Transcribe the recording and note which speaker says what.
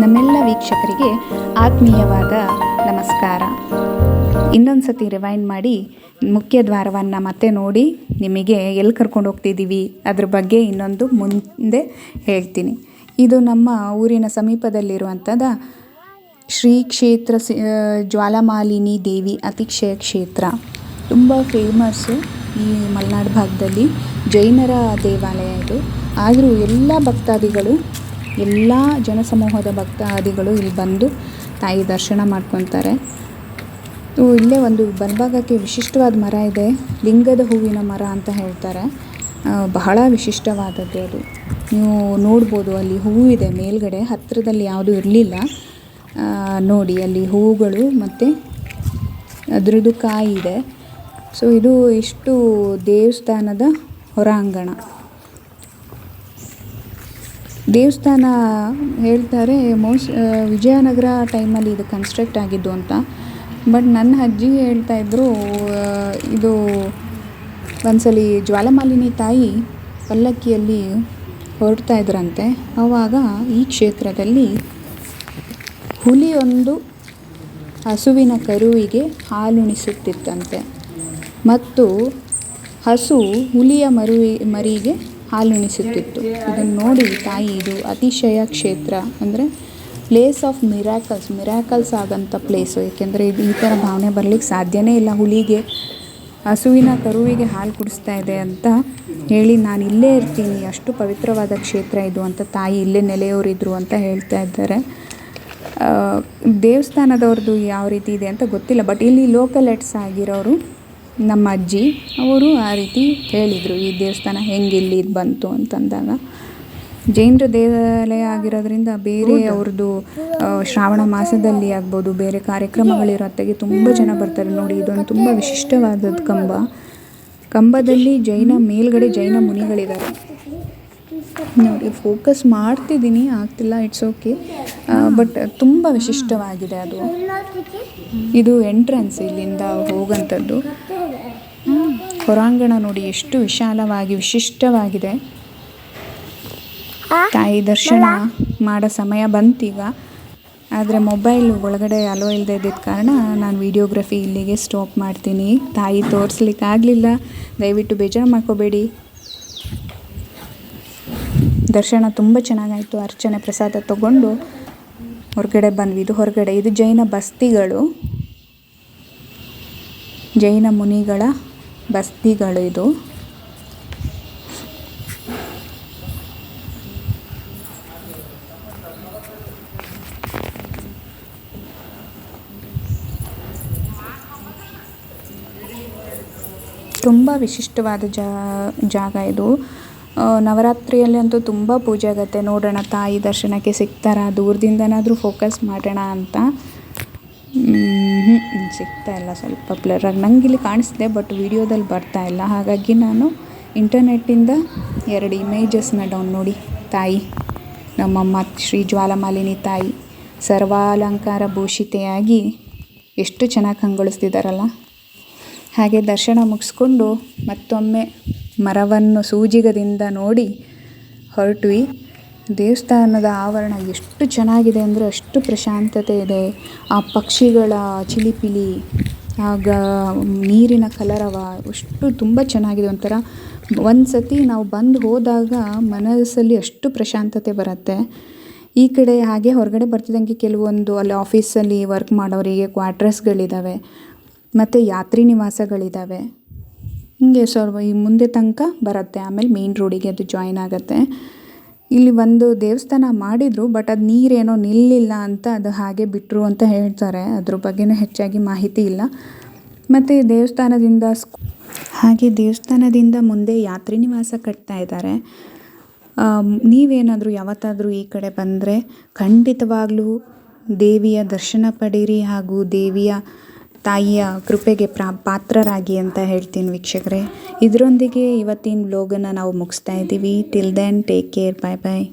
Speaker 1: ನಮ್ಮೆಲ್ಲ ವೀಕ್ಷಕರಿಗೆ ಆತ್ಮೀಯವಾದ ನಮಸ್ಕಾರ. ಇನ್ನೊಂದು ಸತಿ ರಿವೈಂಡ್ ಮಾಡಿ ಮುಖ್ಯ ದ್ವಾರವನ್ನು ಮತ್ತೆ ನೋಡಿ ನಿಮಗೆ ಎಲ್ಲಿ ಕರ್ಕೊಂಡು ಹೋಗ್ತಿದ್ದೀವಿ ಅದ್ರ ಬಗ್ಗೆ ಇನ್ನೊಂದು ಮುಂದೆ ಹೇಳ್ತೀನಿ. ಇದು ನಮ್ಮ ಊರಿನ ಸಮೀಪದಲ್ಲಿರುವಂಥದ್ದು ಶ್ರೀ ಕ್ಷೇತ್ರ ಜ್ವಾಲಾಮಾಲಿನಿ ದೇವಿ ಅತಿಶಯ ಕ್ಷೇತ್ರ. ತುಂಬ ಫೇಮಸ್ಸು ಈ ಮಲೆನಾಡು ಭಾಗದಲ್ಲಿ ಜೈನರ ದೇವಾಲಯ ಇದು. ಆದರೂ ಎಲ್ಲ ಭಕ್ತಾದಿಗಳು, ಎಲ್ಲ ಜನಸಮೂಹದ ಭಕ್ತಾದಿಗಳು ಇಲ್ಲಿ ಬಂದು ತಾಯಿ ದರ್ಶನ ಮಾಡ್ಕೊತಾರೆ. ಇಲ್ಲೇ ಒಂದು ಬಲಭಾಗಕ್ಕೆ ವಿಶಿಷ್ಟವಾದ ಮರ ಇದೆ, ಲಿಂಗದ ಹೂವಿನ ಮರ ಅಂತ ಹೇಳ್ತಾರೆ. ಬಹಳ ವಿಶಿಷ್ಟವಾದದ್ದು ಅದು. ನೀವು ನೋಡ್ಬೋದು, ಅಲ್ಲಿ ಹೂವು ಇದೆ ಮೇಲ್ಗಡೆ, ಹತ್ತಿರದಲ್ಲಿ ಯಾವುದೂ ಇರಲಿಲ್ಲ. ನೋಡಿ ಅಲ್ಲಿ ಹೂವುಗಳು ಮತ್ತು ಅದರದ್ದು ಕಾಯಿ ಇದೆ. ಸೊ ಇದು ಇಷ್ಟು ದೇವಸ್ಥಾನದ ಹೊರಾಂಗಣ. ದೇವಸ್ಥಾನ ಹೇಳ್ತಾರೆ ವಿಜಯನಗರ ಟೈಮಲ್ಲಿ ಇದು ಕನ್ಸ್ಟ್ರಕ್ಟ್ ಆಗಿದ್ದು ಅಂತ. ಬಟ್ ನನ್ನ ಅಜ್ಜಿ ಹೇಳ್ತಾಯಿದ್ರು, ಇದು ಒಂದ್ಸಲಿ ಜ್ವಾಲಾಮಾಲಿನಿ ತಾಯಿ ಪಲ್ಲಕ್ಕಿಯಲ್ಲಿ ಹೊರಡ್ತಾ ಇದ್ರಂತೆ. ಆವಾಗ ಈ ಕ್ಷೇತ್ರದಲ್ಲಿ ಹುಲಿಯೊಂದು ಹಸುವಿನ ಕರುವಿಗೆ ಹಾಲುಣಿಸುತ್ತಿತ್ತಂತೆ ಮತ್ತು ಹಸು ಹುಲಿಯ ಮರಿಗೆ ಹಾಲುಣಿಸುತ್ತಿತ್ತು. ಇದನ್ನು ನೋಡಿ ತಾಯಿ ಇದು ಅತಿಶಯ ಕ್ಷೇತ್ರ ಅಂದರೆ ಪ್ಲೇಸ್ ಆಫ್ ಮಿರಾಕಲ್ಸ್ ಆಗೋಂಥ ಪ್ಲೇಸು. ಏಕೆಂದರೆ ಇದು ಈ ಥರ ಭಾವನೆ ಬರಲಿಕ್ಕೆ ಸಾಧ್ಯನೇ ಇಲ್ಲ. ಹುಲಿಗೆ ಹಸುವಿನ ಕರುವಿಗೆ ಹಾಲು ಕುಡಿಸ್ತಾ ಇದೆ ಅಂತ ಹೇಳಿ ನಾನು ಇಲ್ಲೇ ಇರ್ತೀನಿ, ಅಷ್ಟು ಪವಿತ್ರವಾದ ಕ್ಷೇತ್ರ ಇದು ಅಂತ ತಾಯಿ ಇಲ್ಲೇ ನೆಲೆಯವರಿದ್ರು ಅಂತ ಹೇಳ್ತಾ ಇದ್ದಾರೆ. ದೇವಸ್ಥಾನದವ್ರದ್ದು ಯಾವ ರೀತಿ ಇದೆ ಅಂತ ಗೊತ್ತಿಲ್ಲ, ಬಟ್ ಇಲ್ಲಿ ಲೋಕಲ್ ಎಡ್ಸ್ ಆಗಿರೋರು ನಮ್ಮ ಅಜ್ಜಿ ಅವರು ಆ ರೀತಿ ಹೇಳಿದರು, ಈ ದೇವಸ್ಥಾನ ಹೆಂಗೆ ಇಲ್ಲಿ ಬಂತು ಅಂತಂದಾಗ. ಜೈನರ ದೇವಾಲಯ ಆಗಿರೋದ್ರಿಂದ ಬೇರೆ ಅವ್ರದ್ದು ಶ್ರಾವಣ ಮಾಸದಲ್ಲಿ ಆಗ್ಬೋದು, ಬೇರೆ ಕಾರ್ಯಕ್ರಮಗಳಿರತ್ತೆಗೆ ತುಂಬ ಜನ ಬರ್ತಾರೆ. ನೋಡಿ, ಇದೊಂದು ತುಂಬ ವಿಶಿಷ್ಟವಾದದ್ದು ಕಂಬದಲ್ಲಿ ಮೇಲ್ಗಡೆ ಜೈನ ಮುನಿಗಳಿದ್ದಾರೆ. ನೋಡಿ, ಫೋಕಸ್ ಮಾಡ್ತಿದ್ದೀನಿ, ಆಗ್ತಿಲ್ಲ, ಇಟ್ಸ್ ಓಕೆ. ಬಟ್ ತುಂಬ ವಿಶಿಷ್ಟವಾಗಿದೆ ಅದು. ಇದು ಎಂಟ್ರೆನ್ಸ್, ಇಲ್ಲಿಂದ ಹೋಗೋಂಥದ್ದು. ಹೊರಾಂಗಣ ನೋಡಿ ಎಷ್ಟು ವಿಶಾಲವಾಗಿ ವಿಶಿಷ್ಟವಾಗಿದೆ. ತಾಯಿ ದರ್ಶನ ಮಾಡೋ ಸಮಯ ಬಂತೀಗ, ಆದರೆ ಮೊಬೈಲ್ ಒಳಗಡೆ ಅಲೋ ಇಲ್ಲದೆ ಇದ್ದಿದ್ದ ಕಾರಣ ನಾನು ವಿಡಿಯೋಗ್ರಫಿ ಇಲ್ಲಿಗೆ ಸ್ಟಾಪ್ ಮಾಡ್ತೀನಿ. ತಾಯಿ ತೋರಿಸ್ಲಿಕ್ಕಾಗಲಿಲ್ಲ, ದಯವಿಟ್ಟು ಬೇಜಾರು ಮಾಡ್ಕೋಬೇಡಿ. ದರ್ಶನ ತುಂಬ ಚೆನ್ನಾಗಾಯಿತು. ಅರ್ಚನೆ ಪ್ರಸಾದ ತಗೊಂಡು ಹೊರಗಡೆ ಬಂದ್ವಿ. ಇದು ಹೊರಗಡೆ, ಇದು ಜೈನ ಬಸ್ತಿಗಳು, ಜೈನ ಮುನಿಗಳ ಬಸ್ತಿಗಳು ಇದು. ತುಂಬ ವಿಶಿಷ್ಟವಾದ ಜಾಗ ಇದು. ನವರಾತ್ರಿಯಲ್ಲಿ ಅಂತೂ ತುಂಬ ಪೂಜೆ ಆಗುತ್ತೆ. ನೋಡೋಣ ತಾಯಿ ದರ್ಶನಕ್ಕೆ ಸಿಗ್ತಾರ, ದೂರದಿಂದನಾದರೂ ಫೋಕಸ್ ಮಾಡೋಣ ಅಂತ. ಸಿಗ್ತಾ ಇಲ್ಲ, ಸ್ವಲ್ಪ ಬ್ಲರಾಗಿ ನಂಗಿಲ್ಲಿ ಕಾಣಿಸ್ದೆ, ಬಟ್ ವಿಡಿಯೋದಲ್ಲಿ ಬರ್ತಾ ಇಲ್ಲ. ಹಾಗಾಗಿ ನಾನು ಇಂಟರ್ನೆಟ್ಟಿಂದ 2 ಇಮೇಜಸ್ನ ನೋಡಿ. ತಾಯಿ ನಮ್ಮಮ್ಮ ಶ್ರೀ ಜ್ವಾಲಾಮಾಲಿನಿ ತಾಯಿ ಸರ್ವಾಲಂಕಾರ ಭೂಷಿತೆಯಾಗಿ ಎಷ್ಟು ಚೆನ್ನಾಗಿ ಕಂಗೊಳಿಸ್ತಿದ್ದಾರಲ್ಲ. ಹಾಗೆ ದರ್ಶನ ಮುಗಿಸ್ಕೊಂಡು ಮತ್ತೊಮ್ಮೆ ಮರವನ್ನು ಸೂಜಿಗದಿಂದ ನೋಡಿ ಹೊರಟ್ವಿ. ದೇವಸ್ಥಾನದ ಆವರಣ ಎಷ್ಟು ಚೆನ್ನಾಗಿದೆ ಅಂದರೆ ಅಷ್ಟು ಪ್ರಶಾಂತತೆ ಇದೆ. ಆ ಪಕ್ಷಿಗಳ ಚಿಲಿಪಿಲಿ, ಆಗ ನೀರಿನ ಕಲರವ ಅಷ್ಟು ತುಂಬ ಚೆನ್ನಾಗಿದೆ. ಒಂಥರ ಒಂದು ಸತಿ ನಾವು ಬಂದು ಹೋದಾಗ ಮನಸ್ಸಲ್ಲಿ ಅಷ್ಟು ಪ್ರಶಾಂತತೆ ಬರುತ್ತೆ. ಈ ಕಡೆ ಹಾಗೆ ಹೊರಗಡೆ ಬರ್ತಿದ್ದಂಗೆ ಕೆಲವೊಂದು ಅಲ್ಲಿ ಆಫೀಸಲ್ಲಿ ವರ್ಕ್ ಮಾಡೋರಿಗೆ ಕ್ವಾರ್ಟರ್ಸ್ಗಳಿದ್ದಾವೆ ಮತ್ತು ಯಾತ್ರಿ ನಿವಾಸಗಳಿದ್ದಾವೆ. ಹಿಂಗೆ ಸ್ವಲ್ಪ ಈ ಮುಂದೆ ತನಕ ಬರುತ್ತೆ, ಆಮೇಲೆ ಮೇನ್ ರೋಡಿಗೆ ಅದು ಜಾಯಿನ್ ಆಗುತ್ತೆ. ಇಲ್ಲಿ ಒಂದು ದೇವಸ್ಥಾನ ಮಾಡಿದರು, ಬಟ್ ಅದು ನೀರೇನೋ ನಿಲ್ಲಿಲ್ಲ ಅಂತ ಅದು ಹಾಗೆ ಬಿಟ್ಟರು ಅಂತ ಹೇಳ್ತಾರೆ. ಅದ್ರ ಬಗ್ಗೆನೂ ಹೆಚ್ಚಾಗಿ ಮಾಹಿತಿ ಇಲ್ಲ. ಮತ್ತು ದೇವಸ್ಥಾನದಿಂದ ಮುಂದೆ ಯಾತ್ರಿ ನಿವಾಸ ಕಟ್ತಾ ಇದ್ದಾರೆ. ನೀವೇನಾದರೂ ಯಾವತ್ತಾದರೂ ಈ ಕಡೆ ಬಂದರೆ ಖಂಡಿತವಾಗ್ಲೂ ದೇವಿಯ ದರ್ಶನ ಪಡೀರಿ, ಹಾಗೂ ದೇವಿಯ ತಾಯಿಯ ಕೃಪೆಗೆ ಪಾತ್ರರಾಗಿ ಅಂತ ಹೇಳ್ತೀನಿ ವೀಕ್ಷಕರೇ. ಇದರೊಂದಿಗೆ ಇವತ್ತಿನ ವ್ಲಾಗನ್ನು ನಾವು ಮುಗಿಸ್ತಾ ಇದ್ದೀವಿ. ಟಿಲ್ ದೆನ್, ಟೇಕ್ ಕೇರ್, ಬಾಯ್ ಬಾಯ್.